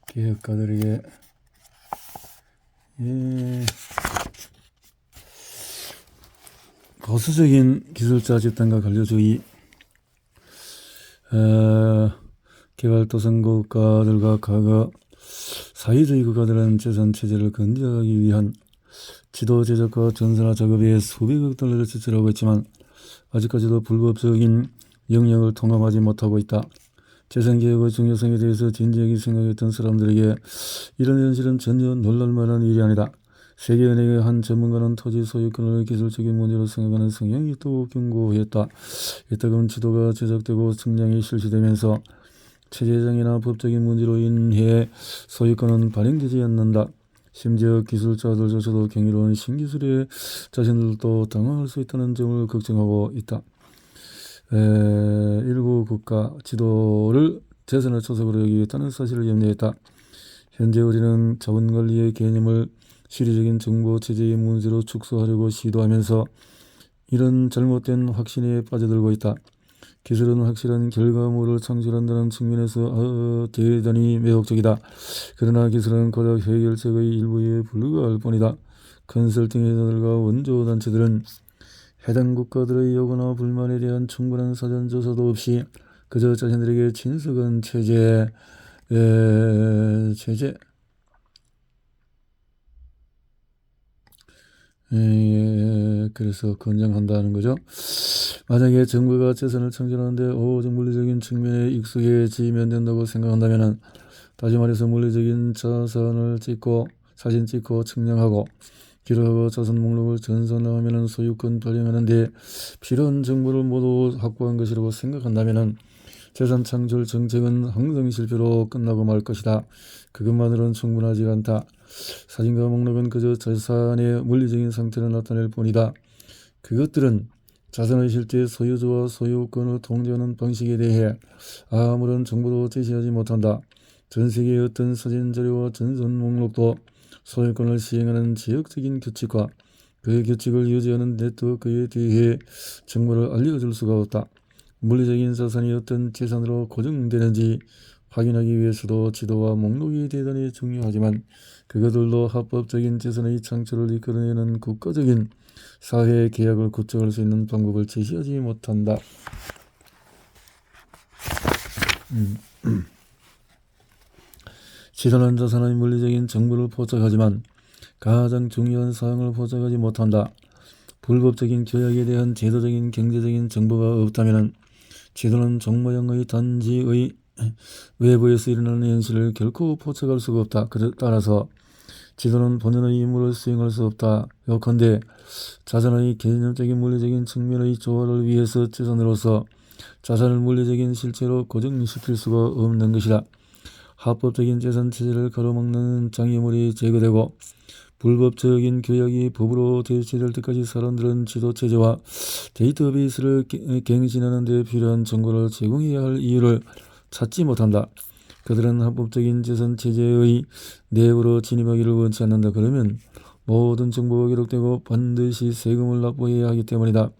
개혁가들에게 보수적인 기술자 집단과 관료주의, 개발도상국 국가들과 과거 사회주의 국가들은 재산체제를 건재하기 위한 지도 제작과 전선화 작업에 수백억 달러를 지출하고 있지만 아직까지도 불법적인 영역을 통감하지 못하고 있다. 재산개혁의 중요성에 대해서 진지하게 생각했던 사람들에게 이런 현실은 전혀 놀랄만한 일이 아니다. 세계은행의 한 전문가는 토지 소유권을 기술적인 문제로 생각하는 성향이 또 경고했다. 이따금 지도가 제작되고 측량이 실시되면서 체제장애나 법적인 문제로 인해 소유권은 발행되지 않는다. 심지어 기술자들조차도 경이로운 신기술에 자신들도 당황할 수 있다는 점을 걱정하고 있다. 일부 국가 지도를 재산의 초석으로 여기겠다는 사실을 염려했다. 현재 우리는 자본관리의 개념을 시리적인 정보체제의 문제로 축소하려고 시도하면서 이런 잘못된 확신에 빠져들고 있다. 기술은 확실한 결과물을 창출한다는 측면에서 대단히 매혹적이다. 그러나 기술은 고작 해결책의 일부에 불과할 뿐이다. 컨설팅 회사들과 원조단체들은 해당 국가들의 요구나 불만에 대한 충분한 사전조사도 없이 그저 자신들에게 친숙한 그래서 권장한다는 거죠. 만약에 정부가 재산을 창출하는데 오직 물리적인 측면에 익숙해지면 된다고 생각한다면, 다시 말해서 물리적인 자산을 사진 찍고 측량하고 기록하고 자산 목록을 전산화하면 소유권 발행하는 데 필요한 정보를 모두 확보한 것이라고 생각한다면 재산 창출 정책은 항상 실패로 끝나고 말 것이다. 그것만으로는 충분하지 않다. 사진과 목록은 그저 자산의 물리적인 상태를 나타낼 뿐이다. 그것들은 자산의 실제 소유주와 소유권을 통제하는 방식에 대해 아무런 정보도 제시하지 못한다. 전 세계의 어떤 사진 자료와 전산 목록도 소유권을 시행하는 지역적인 규칙과 그 규칙을 유지하는 네트워크에 대해 정보를 알려줄 수가 없다. 물리적인 자산이 어떤 재산으로 고정되는지 확인하기 위해서도 지도와 목록이 대단히 중요하지만 그것들도 합법적인 재산의 창출을 이끌어내는 국가적인 사회 계약을 구축할 수 있는 방법을 제시하지 못한다. 지도는 자산의 물리적인 정보를 포착하지만 가장 중요한 사항을 포착하지 못한다. 불법적인 교약에 대한 제도적인 경제적인 정보가 없다면 지도는 종모형의 단지의 외부에서 일어나는 현실을 결코 포착할 수가 없다. 따라서 지도는 본연의 임무를 수행할 수 없다. 요컨대 자산의 개념적인 물리적인 측면의 조화를 위해서 재산으로서 자산을 물리적인 실체로 고정시킬 수가 없는 것이다. 합법적인 재산 체제를 가로막는 장애물이 제거되고 불법적인 교약이 법으로 대체될 때까지 사람들은 지도 체제와 데이터베이스를 갱신하는 데 필요한 정보를 제공해야 할 이유를 찾지 못한다. 그들은 합법적인 재산 체제의 내부로 진입하기를 원치 않는다. 그러면 모든 정보가 기록되고 반드시 세금을 납부해야 하기 때문이다.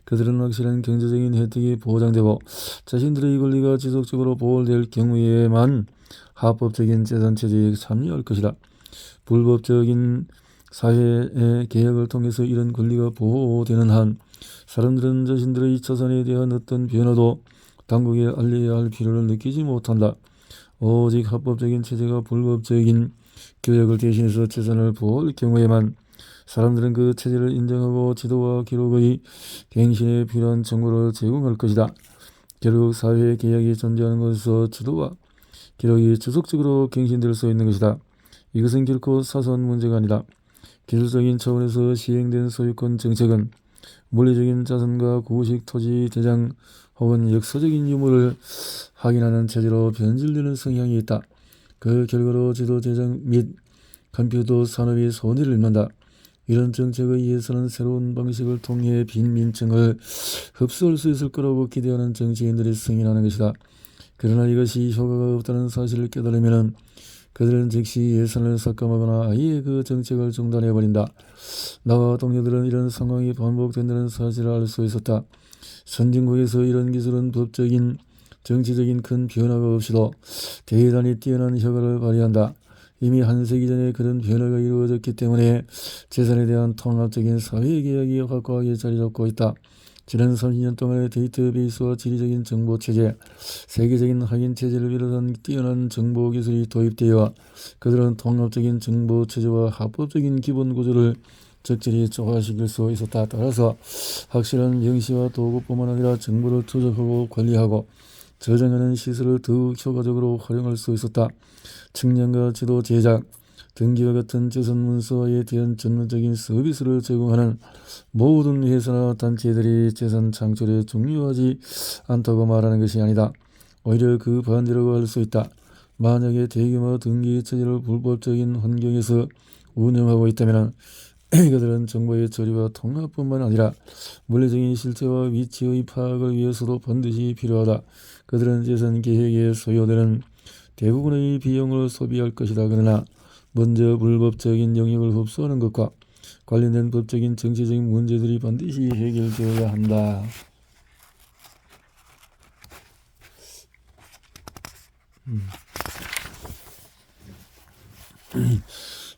그들은 확실한 경제적인 혜택이 보장되고 자신들의 권리가 지속적으로 보호될 경우에만 합법적인 재산 체제에 참여할 것이다. 불법적인 사회의 개혁을 통해서 이런 권리가 보호되는 한 사람들은 자신들의 자산에 대한 어떤 변화도 당국에 알려야 할 필요를 느끼지 못한다. 오직 합법적인 체제가 불법적인 교역을 대신해서 재산을 보호할 경우에만 사람들은 그 체제를 인정하고 지도와 기록의 갱신에 필요한 정보를 제공할 것이다. 결국 사회의 개혁이 존재하는 것에서 지도와 기록이 지속적으로 갱신될 수 있는 것이다. 이것은 결코 사소한 문제가 아니다. 기술적인 차원에서 시행된 소유권 정책은 물리적인 자산과 구식 토지 대장 혹은 역사적인 유무를 확인하는 체제로 변질되는 성향이 있다. 그 결과로 지도 제작 및 컴퓨터 산업이 손해를 입는다. 이런 정책에 의해서는 새로운 방식을 통해 빈민층을 흡수할 수 있을 거라고 기대하는 정치인들이 승인하는 것이다. 그러나 이것이 효과가 없다는 사실을 깨달으면 그들은 즉시 예산을 삭감하거나 아예 그 정책을 중단해버린다. 나와 동료들은 이런 상황이 반복된다는 사실을 알 수 있었다. 선진국에서 이런 기술은 법적인, 정치적인 큰 변화가 없이도 대단히 뛰어난 효과를 발휘한다. 이미 한 세기 전에 그런 변화가 이루어졌기 때문에 재산에 대한 통합적인 사회개혁이 확고하게 자리 잡고 있다. 지난 30년 동안의 데이터베이스와 지리적인 정보체제, 세계적인 확인체제를 비롯한 뛰어난 정보기술이 도입되어 그들은 통합적인 정보체제와 합법적인 기본구조를 적절히 조화시킬 수 있었다. 따라서 확실한 명시와 도구뿐만 아니라 정보를 추적하고 관리하고 저장하는 시설을 더욱 효과적으로 활용할 수 있었다. 측량과 지도 제작, 등기와 같은 재산 문서에 대한 전문적인 서비스를 제공하는 모든 회사나 단체들이 재산 창출에 중요하지 않다고 말하는 것이 아니다. 오히려 그 반대라고 할 수 있다. 만약에 대규모 등기 체제를 불법적인 환경에서 운영하고 있다면 그들은 정보의 처리와 통합뿐만 아니라 물리적인 실체와 위치의 파악을 위해서도 반드시 필요하다. 그들은 재산 계획에 소요되는 대부분의 비용을 소비할 것이다. 그러나 먼저 불법적인 영역을 흡수하는 것과 관련된 법적인 정치적인 문제들이 반드시 해결되어야 한다.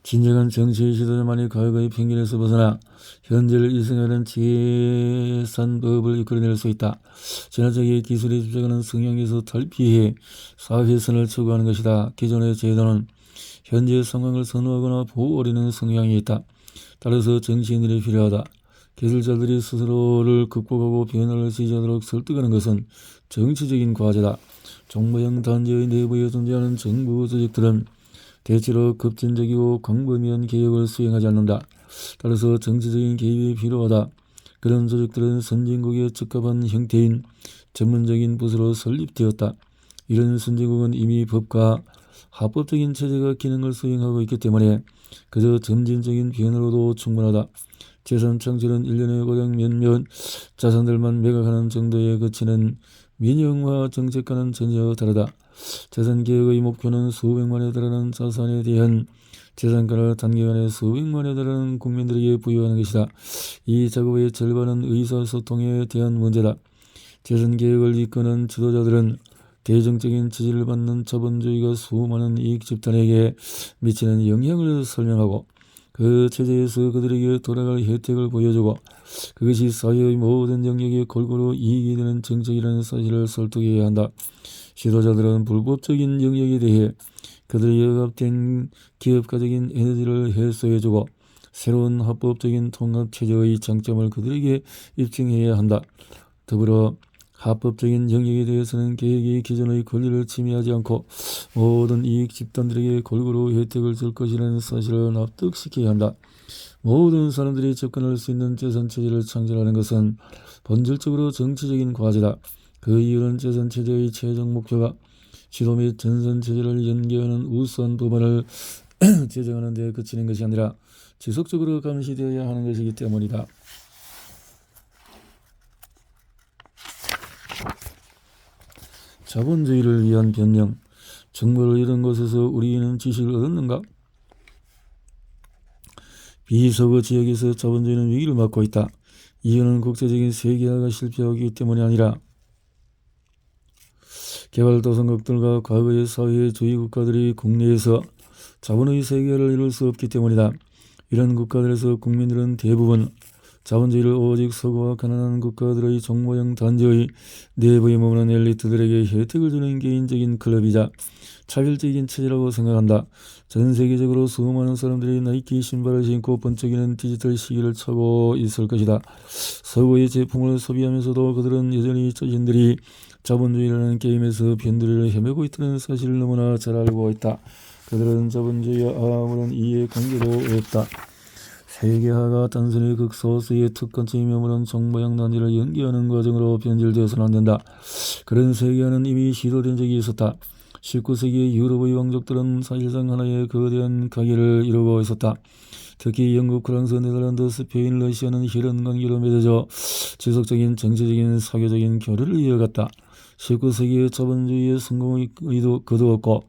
진정한 정치의 지도자만이 과거의 편견에서 벗어나 현재를 이승하는 재산법을 이끌어낼 수 있다. 진화적인 기술에 집착하는 성향에서 탈피해 사회선을 추구하는 것이다. 기존의 제도는 현재 상황을 선호하거나 보호하려는 성향이 있다. 따라서 정치인들이 필요하다. 기술자들이 스스로를 극복하고 변화를 지지하도록 설득하는 것은 정치적인 과제다. 정모형 단체의 내부에 존재하는 정부 조직들은 대체로 급진적이고 광범위한 개혁을 수행하지 않는다. 따라서 정치적인 개입이 필요하다. 그런 조직들은 선진국에 적합한 형태인 전문적인 부서로 설립되었다. 이런 선진국은 이미 법과 합법적인 체제가 기능을 수행하고 있기 때문에 그저 점진적인 변화로도 충분하다. 재산 창출은 1년에 고작 몇몇 자산들만 매각하는 정도에 그치는 민영화 정책과는 전혀 다르다. 재산개혁의 목표는 수백만에 달하는 자산에 대한 재산가를 단기간에 수백만에 달하는 국민들에게 부여하는 것이다. 이 작업의 절반은 의사소통에 대한 문제다. 재산개혁을 이끄는 지도자들은 대중적인 지지를 받는 자본주의가 수많은 이익 집단에게 미치는 영향을 설명하고 그 체제에서 그들에게 돌아갈 혜택을 보여주고 그것이 사회의 모든 영역에 골고루 이익이 되는 정책이라는 사실을 설득해야 한다. 지도자들은 불법적인 영역에 대해 그들의 억압된 기업가적인 에너지를 해소해주고 새로운 합법적인 통합체제의 장점을 그들에게 입증해야 한다. 더불어 합법적인 영역에 대해서는 계획이 기존의 권리를 침해하지 않고 모든 이익 집단들에게 골고루 혜택을 줄 것이라는 사실을 납득시켜야 한다. 모든 사람들이 접근할 수 있는 재산체제를 창출하는 것은 본질적으로 정치적인 과제다. 그 이유는 재산체제의 최종 목표가 지도 및 전산체제를 연계하는 우수한 법안을 제정하는 데 그치는 것이 아니라 지속적으로 감시되어야 하는 것이기 때문이다. 자본주의를 위한 변명. 정보를 이런 곳에서 우리는 지식을 얻었는가? 비서구 지역에서 자본주의는 위기를 맞고 있다. 이유는 국제적인 세계화가 실패하기 때문이 아니라 개발도상국들과 과거의 사회주의 국가들이 국내에서 자본의 세계화를 이룰 수 없기 때문이다. 이런 국가들에서 국민들은 대부분 자본주의를 오직 서구와 가난한 국가들의 종모형 단지의 내부에 머무는 엘리트들에게 혜택을 주는 개인적인 클럽이자 차별적인 체제라고 생각한다. 전 세계적으로 수많은 사람들이 나이키 신발을 신고 번쩍이는 디지털 시기를 차고 있을 것이다. 서구의 제품을 소비하면서도 그들은 여전히 자신들이 자본주의라는 게임에서 변두리를 헤매고 있다는 사실을 너무나 잘 알고 있다. 그들은 자본주의와 아무런 이해관계도 없다. 세계화가 단순히 극소수의 특권층이 머무는 종모형 단지를 연계하는 과정으로 변질되어서는 안 된다. 그런 세계화는 이미 시도된 적이 있었다. 19세기 유럽의 왕족들은 사실상 하나의 거대한 가계를 이루고 있었다. 특히 영국, 프랑스, 네덜란드, 스페인, 러시아는 혈연 관계로 맺어져 지속적인 정치적인 사교적인 교류를 이어갔다. 19세기의 자본주의의 성공의 거두었고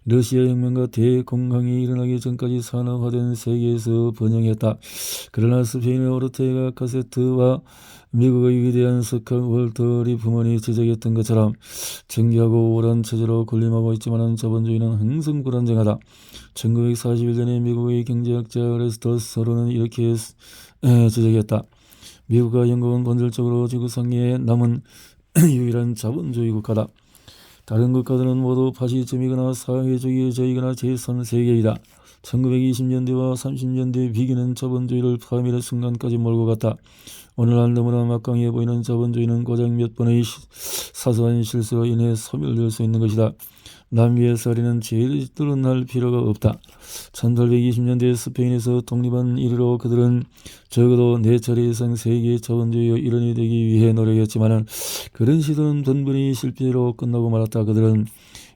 러시아 혁명과 대공황이 일어나기 전까지 산업화된 세계에서 번영했다. 그러나 스페인의 오르테가 카세트와 미국의 위대한 석학 월터 리프먼이 지적했던 것처럼 정교하고 우월한 체제로 군림하고 있지만 자본주의는 항상 불안정하다. 1941년에 미국의 경제학자 레스터스 서론은 이렇게 지적했다. 미국과 영국은 본질적으로 지구상에 남은 유일한 자본주의 국가다. 다른 국가들은 모두 파시즘이거나 사회주의적이거나 제3세계이다. 1920년대와 30년대 비기는 자본주의를 파멸의 순간까지 몰고 갔다. 오늘날 너무나 막강해 보이는 자본주의는 고작 몇 번의 사소한 실수로 인해 소멸될 수 있는 것이다. 남미의 사례는 제일 드러날 필요가 없다. 1820년대 스페인에서 독립한 이래로 그들은 적어도 4차례 이상 세계 자본주의의 일원이 되기 위해 노력했지만 그런 시도는 번번이 실패로 끝나고 말았다. 그들은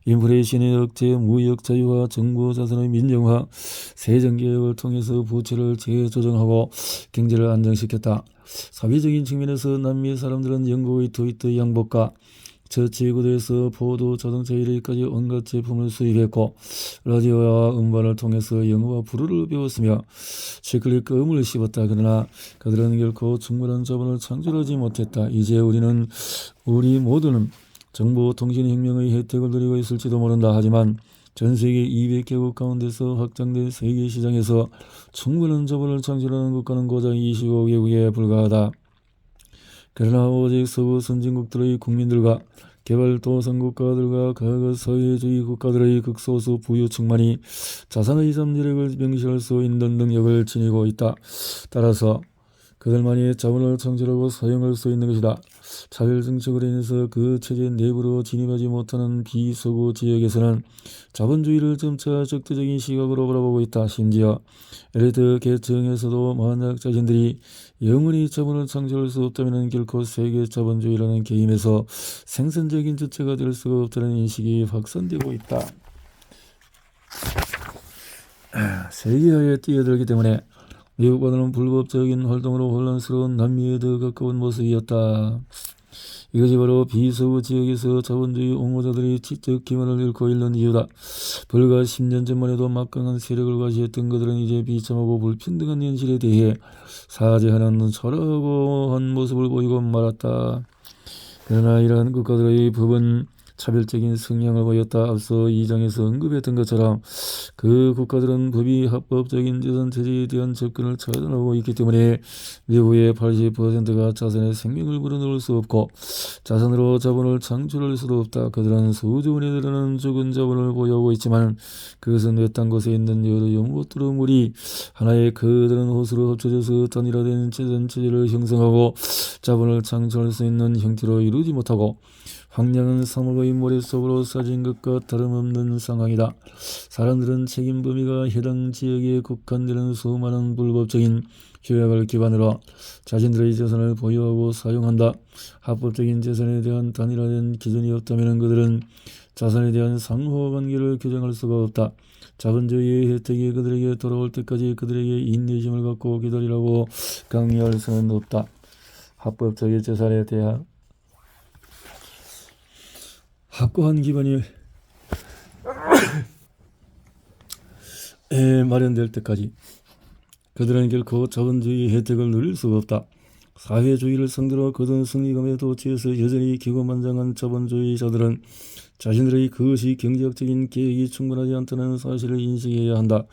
인플레이션의 억제, 무역 자유화, 정부 자산의 민영화, 세정개혁을 통해서 부채를 재조정하고 경제를 안정시켰다. 사회적인 측면에서 남미 사람들은 영국의 트위터 양복과 저지구대에서 포도, 자동차 이르기까지 온갖 제품을 수입했고 라디오와 음반을 통해서 영어와 불어를 배웠으며 시클릿 껌을 씹었다. 그러나 그들은 결코 충분한 자본을 창출하지 못했다. 이제 우리 모두는 정보통신혁명의 혜택을 누리고 있을지도 모른다. 하지만 전세계 200개국 가운데서 확장된 세계시장에서 충분한 자본을 창출하는 국가는 고작 25개국에 불과하다. 그러나 오직 서구 선진국들의 국민들과 개발도상국가들과 과거 사회주의 국가들의 극소수 부유층만이 자산의 잠재력을 명시할 수 있는 능력을 지니고 있다. 따라서 그들만이 자본을 창출하고 사용할 수 있는 것이다. 차별정책으로 인해서 그 체제 내부로 진입하지 못하는 비서구 지역에서는 자본주의를 점차 적대적인 시각으로 바라보고 있다. 심지어 엘리트 계층에서도 만약 자신들이 영원히 자본을 창출할 수 없다면 결코 세계 자본주의라는 게임에서 생산적인 주체가 될 수가 없다는 인식이 확산되고 있다. 세계화에 뛰어들기 때문에 미국과는 불법적인 활동으로 혼란스러운 남미에 더 가까운 모습이었다. 이것이 바로 비서구 지역에서 자본주의 옹호자들이 지적 기반을 잃고 있는 이유다. 불과 10년 전만 해도 막강한 세력을 과시했던 그들은 이제 비참하고 불평등한 현실에 대해 사죄하는 초라하고 모습을 보이고 말았다. 그러나 이러한 국가들의 법은 차별적인 성향을 보였다. 앞서 2장에서 언급했던 것처럼 그 국가들은 법이 합법적인 재산체제에 대한 접근을 차단하고 있기 때문에 미국의 80%가 자산의 생명을 불어넣을 수 없고 자산으로 자본을 창출할 수도 없다. 그들은 수조 원에 달하는 죽은 자본을 보유하고 있지만 그것은 외딴 곳에 있는 여러 연못들의 물이 하나의 커다란 호수로 합쳐져서 단일화된 재산체제를 형성하고 자본을 창출할 수 있는 형태로 이루지 못하고 황량한 사막의 모래 속으로 싸진 것과 다름없는 상황이다. 사람들은 책임 범위가 해당 지역에 국한되는 수많은 불법적인 규약을 기반으로 자신들의 재산을 보유하고 사용한다. 합법적인 재산에 대한 단일화된 기준이 없다면 그들은 자산에 대한 상호관계를 규정할 수가 없다. 자본주의의 혜택이 그들에게 돌아올 때까지 그들에게 인내심을 갖고 기다리라고 강요할 수는 없다. 합법적인 재산에 대한 확고한 기반이 마련될 때까지 그들은 결코 자본주의 혜택을 누릴 수가 없다. 사회주의를 상대로 거둔 승리감에 도취해서 여전히 기고만장한 자본주의자들은 자신들의 그것이 경제학적인 계획이 충분하지 않다는 사실을 인식해야 한다.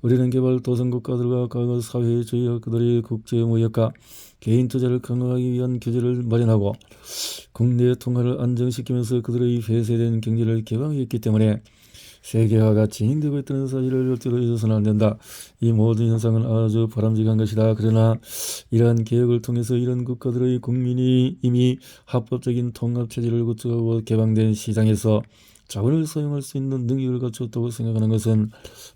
우리는 개발도상국가들과 과거 사회주의와 그들의 국제무역과 개인 투자를 강화하기 위한 규제를 마련하고 국내 통화를 안정시키면서 그들의 폐쇄된 경제를 개방했기 때문에 세계화가 진행되고 있다는 사실을 절대로 잊어서는 안 된다. 이 모든 현상은 아주 바람직한 것이다. 그러나 이러한 개혁을 통해서 이런 국가들의 국민이 이미 합법적인 통합체제를 구축하고 개방된 시장에서 자본을 사용할 수 있는 능력을 갖췄다고 생각하는 것은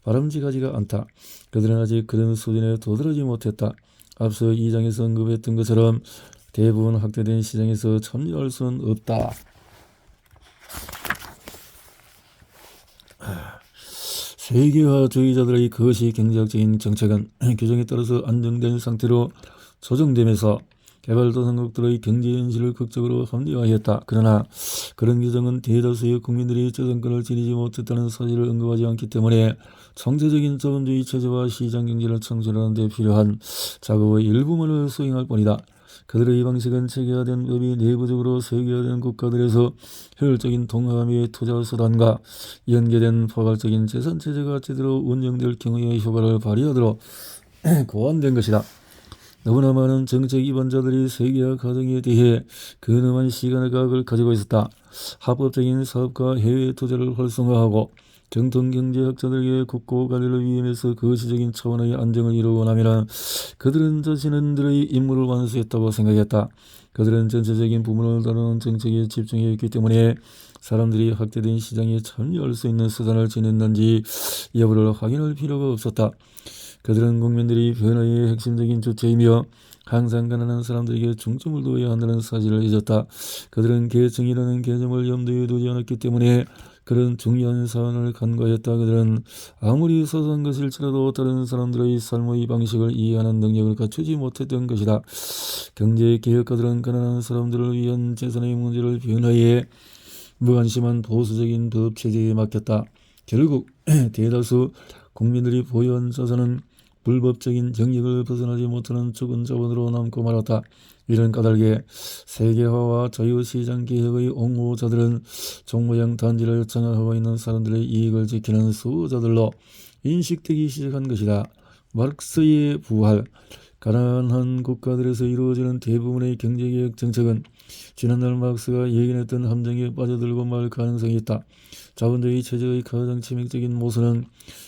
바람직하지가 않다. 그들은 아직 그런 수준에 도달하지 못했다. 앞서 2장에서 언급했던 것처럼 대부분 확대된 시장에서 참여할 수는 없다. 세계화주의자들의 그것이 경제학적인 정책은 규정에 따라서 안정된 상태로 조정되면서 개발도상국들의 경제 현실을 극적으로 합리화했다. 그러나 그런 규정은 대다수의 국민들이 재산권을 지니지 못했다는 사실을 언급하지 않기 때문에 총체적인 자본주의 체제와 시장경제를 창출하는 데 필요한 작업의 일부분을 수행할 뿐이다. 그들의 이 방식은 체계화된 법이 내부적으로 세계화된 국가들에서 효율적인 동남아의 투자 수단과 연계된 포괄적인 재산체제가 제대로 운영될 경우의 효과를 발휘하도록 고안된 것이다. 너무나 많은 정책 위반자들이 세계화 과정에 대해 근엄한 시각을 가지고 있었다. 합법적인 사업과 해외 투자를 활성화하고 정통경제학자들에게 국고관리를 위임해서 거시적인 차원의 안정을 이루고 나면 그들은 자신들의 임무를 완수했다고 생각했다. 그들은 전체적인 부문을 다루는 정책에 집중했기 때문에 사람들이 확대된 시장에 참여할 수 있는 수단을 지녔는지 여부를 확인할 필요가 없었다. 그들은 국민들이 변화의 핵심적인 주체이며 항상 가난한 사람들에게 중점을 두어야 한다는 사실을 잊었다. 그들은 계층이라는 개념을 염두에 두지 않았기 때문에 그런 중요한 사안을 간과했다. 그들은 아무리 소소한 것일지라도 다른 사람들의 삶의 방식을 이해하는 능력을 갖추지 못했던 것이다. 경제개혁가들은 가난한 사람들을 위한 재산의 문제를 변화에 무관심한 보수적인 법체제에 맡겼다. 결국 대다수 국민들이 보유한 자산은 불법적인 영역을 벗어나지 못하는 죽은 자본으로 남고 말았다. 이런 까닭에 세계화와 자유시장 개혁의 옹호자들은 종모양 단지를 장악하고 있는 사람들의 이익을 지키는 수호자들로 인식되기 시작한 것이다. 마르크스의 부활. 가난한 국가들에서 이루어지는 대부분의 경제개혁 정책은 지난날 마르크스가 예견했던 함정에 빠져들고 말 가능성이 있다. 자본주의 체제의 가장 치명적인 모순은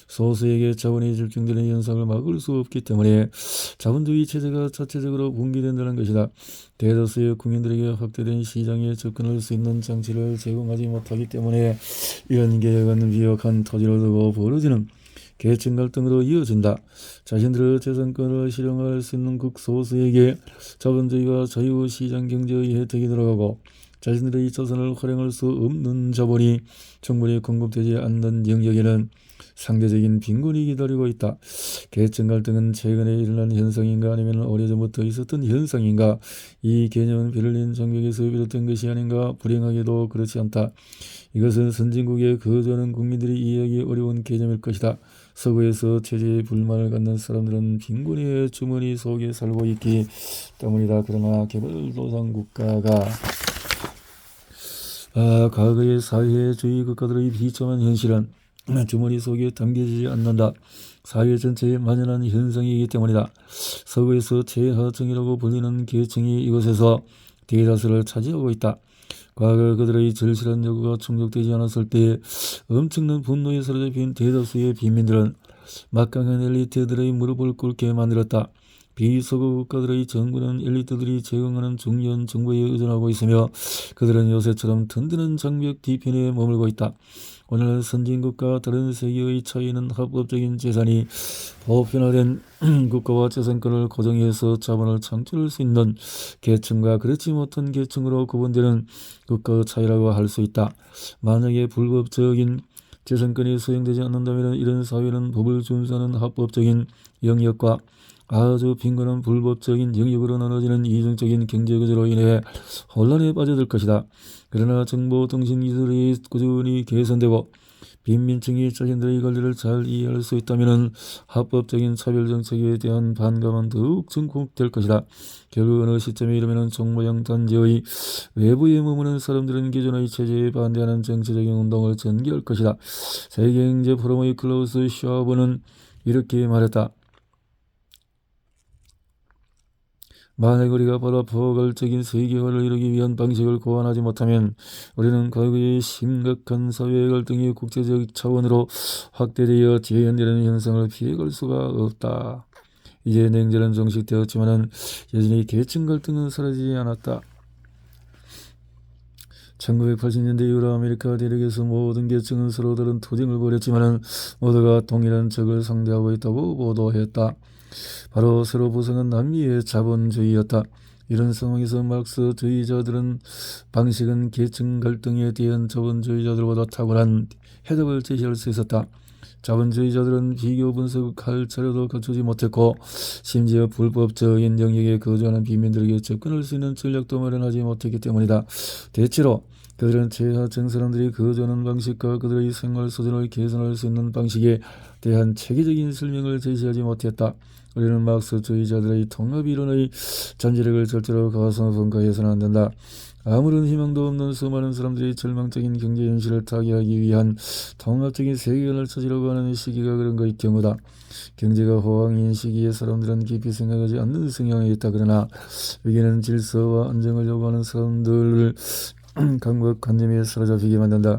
소수에게 자본이 집중되는 현상을 막을 수 없기 때문에 자본주의 체제가 자체적으로 붕괴된다는 것이다. 대다수의 국민들에게 확대된 시장에 접근할 수 있는 장치를 제공하지 못하기 때문에 이런 개혁은 미혹한 토지를 두고 벌어지는 계층 갈등으로 이어진다. 자신들의 재산권을 실용할 수 있는 극소수에게 자본주의와 자유시장 경제의 혜택이 들어가고 자신들의 자산을 활용할 수 없는 자본이 충분히 공급되지 않는 영역에는 상대적인 빈곤이 기다리고 있다. 계층 갈등은 최근에 일어난 현상인가 아니면 오래전부터 있었던 현상인가? 이 개념은 베를린 장벽에서 비롯된 것이 아닌가? 불행하게도 그렇지 않다. 이것은 선진국에 거주하는 국민들이 이해하기 어려운 개념일 것이다. 서구에서 체제에 불만을 갖는 사람들은 빈곤의 주머니 속에 살고 있기 때문이다. 그러나 개발도상 국가가 과거의 사회주의 국가들의 비참한 현실은 주머니 속에 담겨지지 않는다. 사회 전체에 만연한 현상이기 때문이다. 서구에서 최하층이라고 불리는 계층이 이곳에서 대다수를 차지하고 있다. 과거 그들의 절실한 요구가 충족되지 않았을 때 엄청난 분노에 사로잡힌 대다수의 빈민들은 막강한 엘리트들의 무릎을 꿇게 만들었다. 비서구 국가들의 정부는 엘리트들이 제공하는 중요한 정보에 의존하고 있으며 그들은 요새처럼 든든한 장벽 뒤편에 머물고 있다. 오늘날 선진국과 다른 세계의 차이는 합법적인 재산이 보편화된 국가와 재산권을 고정해서 자본을 창출할 수 있는 계층과 그렇지 못한 계층으로 구분되는 국가의 차이라고 할 수 있다. 만약에 불법적인 재산권이 수행되지 않는다면 이런 사회는 법을 준수하는 합법적인 영역과 아주 빈곤한 불법적인 영역으로 나눠지는 이중적인 경제구조로 인해 혼란에 빠져들 것이다. 그러나 정보통신기술이 꾸준히 개선되고 빈민층이 자신들의 권리를 잘 이해할 수 있다면 합법적인 차별정책에 대한 반감은 더욱 증폭될 것이다. 결국 어느 시점에 이르면 종모양 단지의 외부에 머무는 사람들은 기존의 체제에 반대하는 정치적인 운동을 전개할 것이다. 세계경제포럼의 클라우스 슈와브는 이렇게 말했다. 만약 우리가 보다 포괄적인 세계화를 이루기 위한 방식을 고안하지 못하면 우리는 과거의 심각한 사회 갈등이 국제적 차원으로 확대되어 재현되는 현상을 피해갈 수가 없다. 이제 냉전은 종식되었지만 여전히 계층 갈등은 사라지지 않았다. 1980년대 이후로 아메리카 대륙에서 모든 계층은 서로 다른 투쟁을 벌였지만 모두가 동일한 적을 상대하고 있다고 보도했다. 바로 새로 부상한 남미의 자본주의였다. 이런 상황에서 마르크스주의자들은 방식은 계층 갈등에 대한 자본주의자들보다 탁월한 해답을 제시할 수 있었다. 자본주의자들은 비교 분석할 자료도 갖추지 못했고 심지어 불법적인 영역에 거주하는 빈민들에게 접근할 수 있는 전략도 마련하지 못했기 때문이다. 대체로 그들은 최하층 사람들이 거주하는 방식과 그들의 생활 수준을 개선할 수 있는 방식에 대한 체계적인 설명을 제시하지 못했다. 우리는 막스주의자들의 통합이론의 잠재력을 절대로 가소평가해서는 안 된다. 아무런 희망도 없는 수많은 사람들이 절망적인 경제 현실을 타개하기 위한 통합적인 세계관을 찾으려고 하는 시기가 그런 것의 경우다. 경제가 호황인 시기에 사람들은 깊이 생각하지 않는 성향이 있다. 그러나 위기는 질서와 안정을 요구하는 사람들을 감각관념에 사로잡히게 만든다.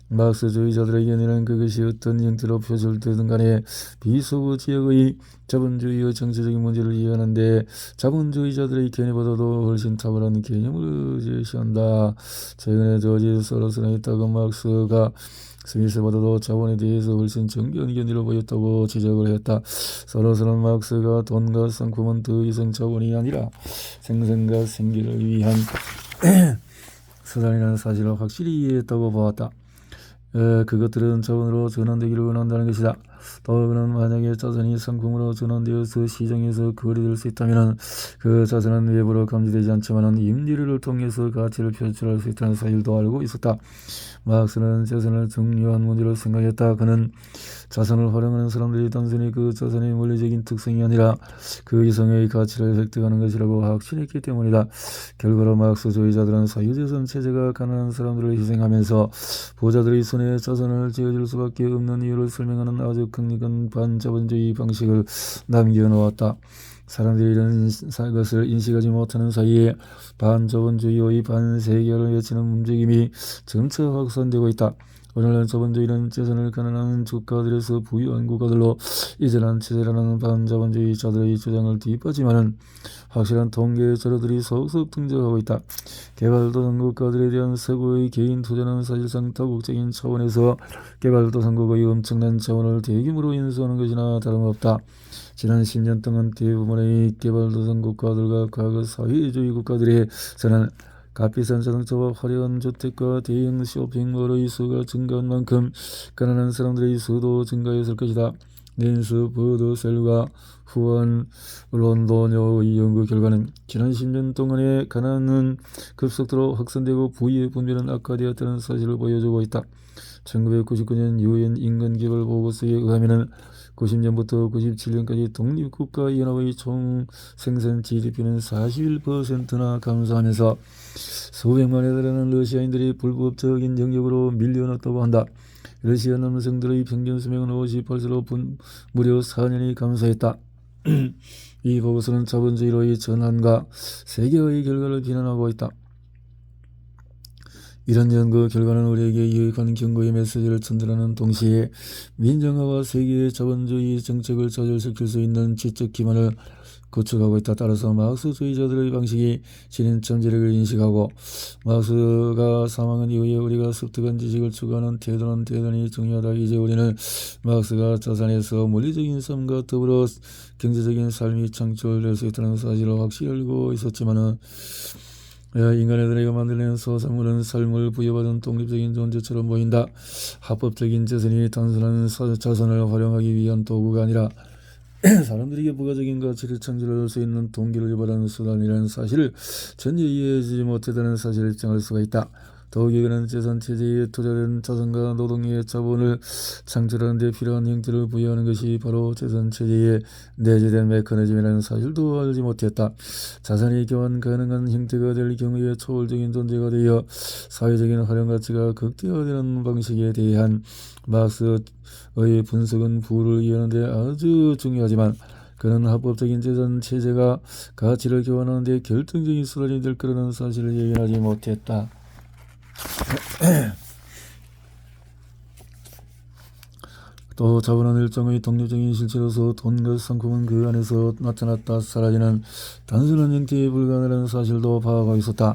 막스주의자들의 견해는 그것이 어떤 형태로 표출되든 간에 비소구 지역의 자본주의의 정치적인 문제를 이해하는데 자본주의자들의 견해보다도 훨씬 탁월한 개념을 제시한다. 최근에 조지 소로스는 있다가 막스가 스미스보다도 자본에 대해서 훨씬 정교한 견해를 보였다고 지적을 했다. 소로스는 막스가 돈과 상품은 더 이상 자본이 아니라 생산과 생계를 위한 수단이라는 사실을 확실히 이해했다고 보았다. 그것들은 자본으로 전환되기를 원한다는 것이다. 또 그는 만약에 자산이 상품으로 전환되어서 시장에서 거래될 수 있다면 그 자산은 외부로 감지되지 않지만 임대료를 통해서 가치를 표출할 수 있다는 사실도 알고 있었다. 막스는 자산을 중요한 문제로 생각했다. 그는 자산을 활용하는 사람들이 단순히 그 자산의 물리적인 특성이 아니라 그 이상의 가치를 획득하는 것이라고 확신했기 때문이다. 결과로 막스주의자들은 사유재산 체제가 가난한 사람들을 희생하면서 부자들의 손에 자산을 쥐어줄 수밖에 없는 이유를 설명하는 아주 강력한 반자본주의 방식을 남겨놓았다. 사람들이 이런 것을 인식하지 못하는 사이에 반자본주의의 반세계화를 외치는 움직임이 점차 확산되고 있다. 오늘날 자본주의는 재산을 가난한 국가들에서 부유한 국가들로 이전한 체제라는 반자본주의자들의 주장을 뒷받침하는 확실한 통계 자료들이 속속 등장하고 있다. 개발도상 국가들에 대한 서구의 개인 투자는 사실상 다국적인 차원에서 개발도상국의 엄청난 자원을 대규모로 인수하는 것이나 다름없다. 지난 10년 동안 대부분의 개발도상 국가들과 과거 사회주의 국가들에서는 값비싼 자동차와 화려한 주택과 대형 쇼핑몰의 수가 증가한 만큼 가난한 사람들의 수도 증가했을 것이다. 낸스 버드셀과 후안 론도녀의 연구 결과는 지난 10년 동안의 가난은 급속도로 확산되고 부의 분배는 악화되었다는 사실을 보여주고 있다. 1999년 유엔 인간개발보고서에 의하면 90년부터 97년까지 독립국가연합의 총 생산 GDP는 41%나 감소하면서 수백만에 달하는 러시아인들이 불법적인 영역으로 밀려났다고 한다. 러시아 남성들의 평균 수명은 58세로 무려 4년이 감소했다. 이 보고서는 자본주의로의 전환과 세계화의 결과를 비난하고 있다. 이런 연구 결과는 우리에게 유익한 경고의 메시지를 전달하는 동시에 민정화와 세계의 자본주의 정책을 좌절시킬 수 있는 지적 기반을 구축하고 있다. 따라서 막스주의자들의 방식이 지닌 잠재력을 인식하고 막스가 사망한 이후에 우리가 습득한 지식을 추구하는 태도는 대단히 중요하다. 이제 우리는 막스가 자산에서 물리적인 삶과 더불어 경제적인 삶이 창출될 수 있다는 사실을 확실히 알고 있었지만 인간애들에게 만들어낸 소산물은 삶을 부여받은 독립적인 존재처럼 보인다. 합법적인 재산이 단순한 자산을 활용하기 위한 도구가 아니라 사람들에게 부가적인 가치를 창출할 수 있는 동기를 유발하는 수단이라는 사실을 전혀 이해하지 못했다는 사실을 입증할 수가 있다. 더욱이 그는 재산체제에 투자된 자산과 노동의 자본을 창출하는 데 필요한 형태를 부여하는 것이 바로 재산체제에 내재된 메커니즘이라는 사실도 알지 못했다. 자산이 교환 가능한 형태가 될 경우에 초월적인 존재가 되어 사회적인 활용가치가 극대화되는 방식에 대한 막스의 분석은 부를 이해하는 데 아주 중요하지만 그는 합법적인 재산체제가 가치를 교환하는 데 결정적인 수단이 될 거라는 사실을 예견하지 못했다. 또 자본은 일종의 독립적인 실체로서 돈과 상품은 그 안에서 나타났다 사라지는 단순한 형태에 불과하다는 사실도 파악하고 있었다.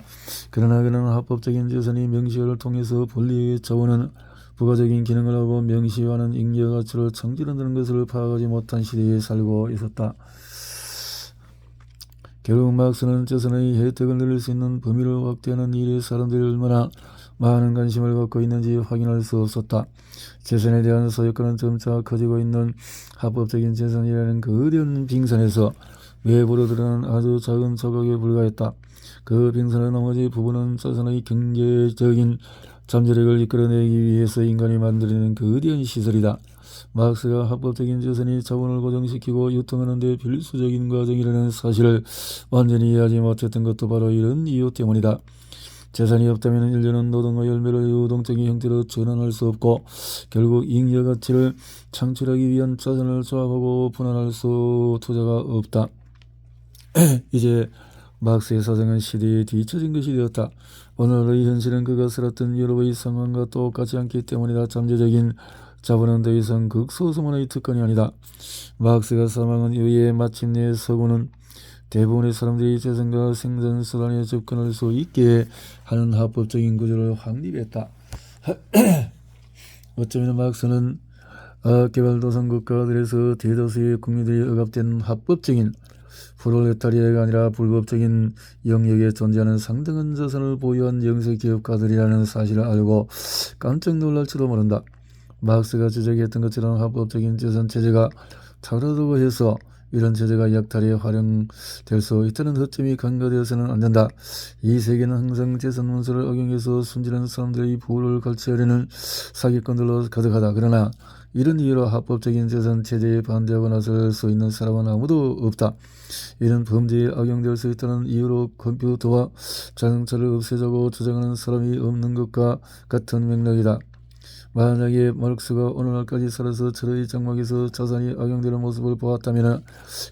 그러나 그는 합법적인 재산이 명시화를 통해서 본래의 자본은 부가적인 기능을 하고 명시화하는 잉여가치를 창출한다는 것을 파악하지 못한 시대에 살고 있었다. 결국 막스는 재산의 혜택을 누릴 수 있는 범위를 확대하는 일에 사람들이 얼마나 많은 관심을 갖고 있는지 확인할 수 없었다. 재산에 대한 소유권은 점차 커지고 있는 합법적인 재산이라는 거대한 빙산에서 외부로 드러나는 아주 작은 조각에 불과했다. 그 빙산의 나머지 부분은 자산의 경제적인 잠재력을 이끌어내기 위해서 인간이 만들어낸 거대한 시설이다. 마크스가 합법적인 재산이 자본을 고정시키고 유통하는 데 필수적인 과정이라는 사실을 완전히 이해하지 못했던 것도 바로 이런 이유 때문이다. 재산이 없다면 인류는 노동과 열매를 유동적인 형태로 전환할 수 없고 결국 잉여 가치를 창출하기 위한 자산을 조합하고 분할할 수 투자가 없다. 이제 마크스의 사상은 시대에 뒤처진 것이 되었다. 오늘의 현실은 그가 살았던 유럽의 상황과 똑같지 않기 때문이다. 잠재적인 자본은 더 이상 극소수만의 특권이 아니다. 마크스가 사망한 이후에 마침내 서구는 대부분의 사람들이 재산과 생산수단에 접근할 수 있게 하는 합법적인 구조를 확립했다. 어쩌면 마크스는 개발도상 국가들에서 대다수의 국민들이 억압된 합법적인 프롤레타리아가 아니라 불법적인 영역에 존재하는 상당한 자산을 보유한 영세기업가들이라는 사실을 알고 깜짝 놀랄지도 모른다. 마크스가 지적했던 것처럼 합법적인 재산 체제가 타락하고 해서 이런 체제가 약탈에 활용될 수 있다는 허점이 간과되어서는 안 된다. 이 세계는 항상 재산 문서를 악용해서 순진한 사람들의 부를 갈취하려는 사기꾼들로 가득하다. 그러나 이런 이유로 합법적인 재산 체제에 반대하고 나설 수 있는 사람은 아무도 없다. 이런 범죄에 악용될 수 있다는 이유로 컴퓨터와 자동차를 없애자고 주장하는 사람이 없는 것과 같은 맥락이다. 만약에 마르크스가 오늘날까지 살아서 철의 장막에서 자산이 악용되는 모습을 보았다면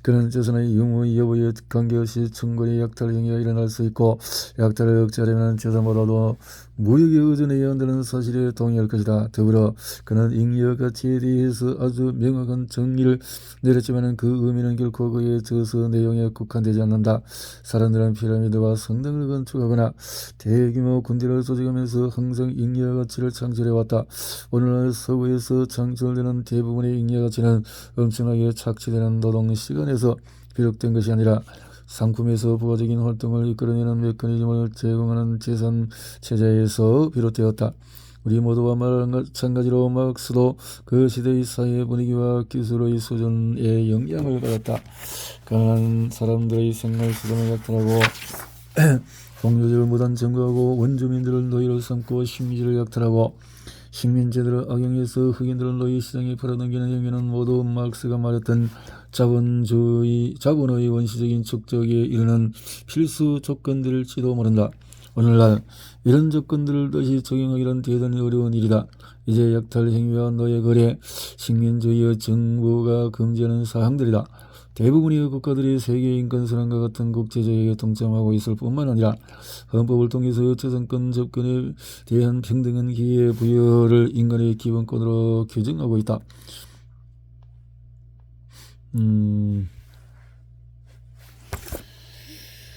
그는 재산의 유무 여부에 관계없이 충분히 약탈 행위가 일어날 수 있고 약탈을 억제하려면 재산보다도 무역에 의존해야 한다는 사실에 동의할 것이다. 더불어 그는 잉여 가치에 대해서 아주 명확한 정의를 내렸지만 그 의미는 결코 그의 저서 내용에 국한되지 않는다. 사람들은 피라미드와 성당을 건축하거나 대규모 군대를 조직하면서 항상 잉여 가치를 창출해왔다. 오늘날 서구에서 창출되는 대부분의 잉여 가치는 엄청나게 착취되는 노동 시간에서 비롯된 것이 아니라 상품에서 부가적인 활동을 이끌어내는 메커니즘을 제공하는 재산 체제에서 비롯되었다. 우리 모두와 마찬가지로 마크스도 그 시대의 사회 분위기와 기술의 수준에 영향을 받았다. 가난한 사람들의 생활 수준을 약탈하고 공유적을 무단 점거하고 원주민들을 노예로 삼고 식민지를 약탈하고 식민제도를 악용해서 흑인들을 노예 시장에 팔아넘기는 행위는 모두 마크스가 말했던 자본의 원시적인 축적에 이르는 필수 조건들일지도 모른다. 오늘날 이런 조건들을 다시 적용하기란 대단히 어려운 일이다. 이제 약탈 행위와 노예 거래, 식민주의의 정부가 금지하는 사항들이다. 대부분의 국가들이 세계 인권선언과 같은 국제조약에 동참하고 있을 뿐만 아니라 헌법을 통해서 재산권 접근에 대한 평등한 기회 부여를 인간의 기본권으로 규정하고 있다.